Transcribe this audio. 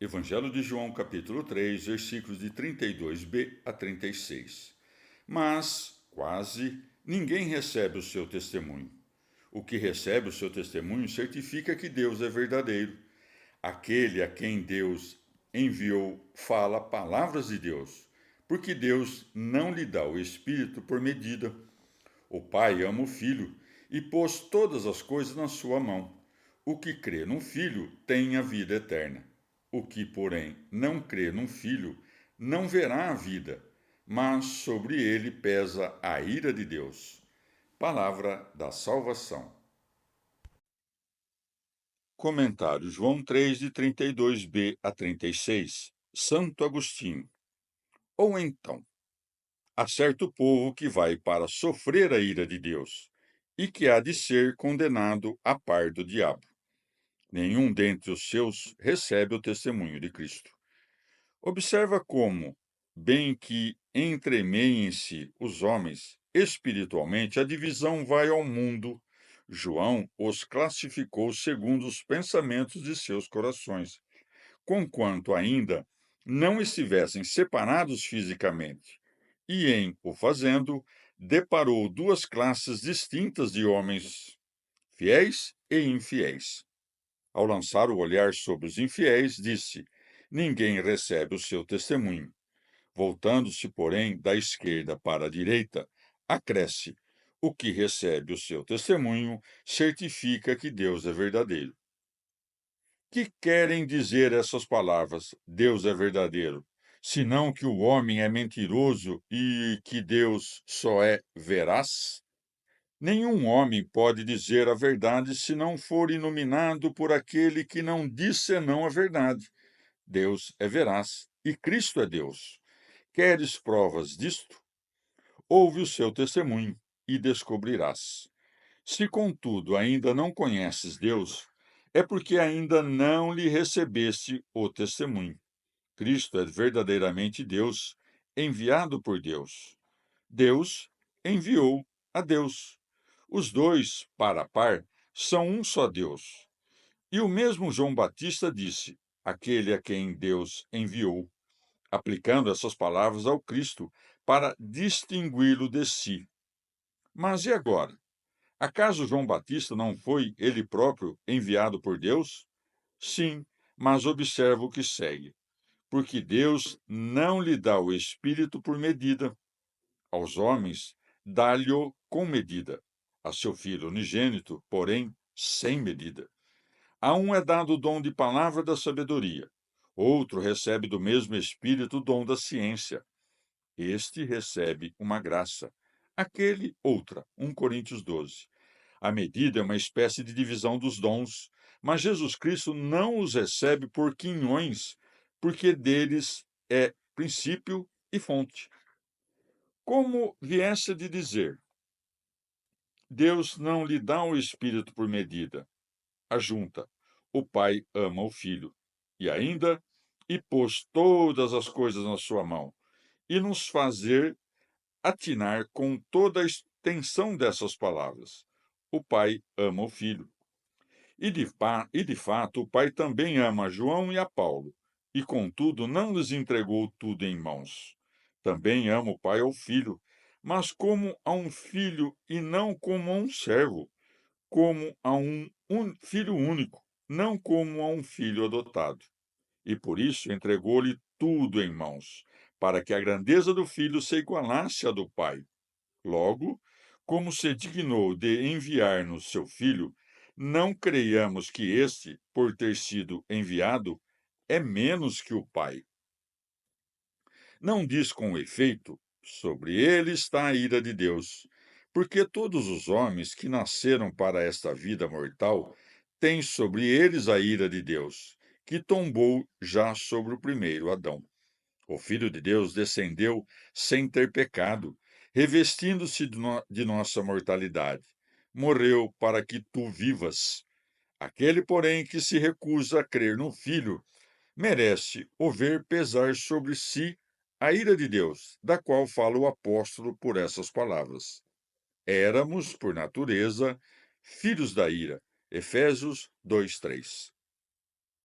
Evangelho de João, capítulo 3, versículos de 32b a 36. Mas, quase, ninguém recebe o seu testemunho. O que recebe o seu testemunho certifica que Deus é verdadeiro. Aquele a quem Deus enviou fala palavras de Deus, porque Deus não lhe dá o Espírito por medida. O Pai ama o Filho e pôs todas as coisas na sua mão. O que crê no Filho tem a vida eterna. O que, porém, não crê no Filho não verá a vida, mas sobre ele pesa a ira de Deus. Palavra da salvação. Comentário João 3, de 32b a 36. Santo Agostinho. Ou então, há certo povo que vai para sofrer a ira de Deus e que há de ser condenado a par do diabo. Nenhum dentre os seus recebe o testemunho de Cristo. Observa como, bem que entremeiem-se os homens, espiritualmente a divisão vai ao mundo. João os classificou segundo os pensamentos de seus corações, conquanto ainda não estivessem separados fisicamente. E, em o fazendo, deparou duas classes distintas de homens, fiéis e infiéis. Ao lançar o olhar sobre os infiéis, disse: Ninguém recebe o seu testemunho. Voltando-se, porém, da esquerda para a direita, acresce: O que recebe o seu testemunho certifica que Deus é verdadeiro. Que querem dizer essas palavras, Deus é verdadeiro, senão que o homem é mentiroso e que Deus só é veraz? Nenhum homem pode dizer a verdade se não for iluminado por aquele que não diz senão a verdade. Deus é veraz e Cristo é Deus. Queres provas disto? Ouve o seu testemunho e descobrirás. Se, contudo, ainda não conheces Deus, é porque ainda não lhe recebeste o testemunho. Cristo é verdadeiramente Deus, enviado por Deus. Deus enviou a Deus. Os dois, par a par, são um só Deus. E o mesmo João Batista disse: Aquele a quem Deus enviou, aplicando essas palavras ao Cristo para distingui-lo de si. Mas e agora? Acaso João Batista não foi ele próprio enviado por Deus? Sim, mas observa o que segue. Porque Deus não lhe dá o Espírito por medida. Aos homens, dá-lhe-o com medida. A seu Filho unigênito, porém, sem medida. A um é dado o dom de palavra da sabedoria. Outro recebe do mesmo Espírito o dom da ciência. Este recebe uma graça. Aquele, outra. 1 Coríntios 12. A medida é uma espécie de divisão dos dons, mas Jesus Cristo não os recebe por quinhões, porque deles é princípio e fonte. Como viesse de dizer, Deus não lhe dá o Espírito por medida. Ajunta, o Pai ama o Filho. E ainda, e pôs todas as coisas na sua mão, e nos fazer atinar com toda a extensão dessas palavras. O Pai ama o Filho. E de fato, o Pai também ama João e a Paulo, e contudo não lhes entregou tudo em mãos. Também ama o Pai ao Filho, mas como a um filho e não como a um servo, como a um filho único, não como a um filho adotado. E por isso entregou-lhe tudo em mãos, para que a grandeza do filho se igualasse à do Pai. Logo, como se dignou de enviar-nos seu Filho, não creiamos que este, por ter sido enviado, é menos que o Pai. Não diz com efeito, sobre ele está a ira de Deus, porque todos os homens que nasceram para esta vida mortal têm sobre eles a ira de Deus, que tombou já sobre o primeiro Adão. O Filho de Deus descendeu sem ter pecado, revestindo-se de nossa mortalidade. Morreu para que tu vivas. Aquele, porém, que se recusa a crer no Filho, merece o ver pesar sobre si a ira de Deus, da qual fala o apóstolo por essas palavras. Éramos, por natureza, filhos da ira. Efésios 2:3.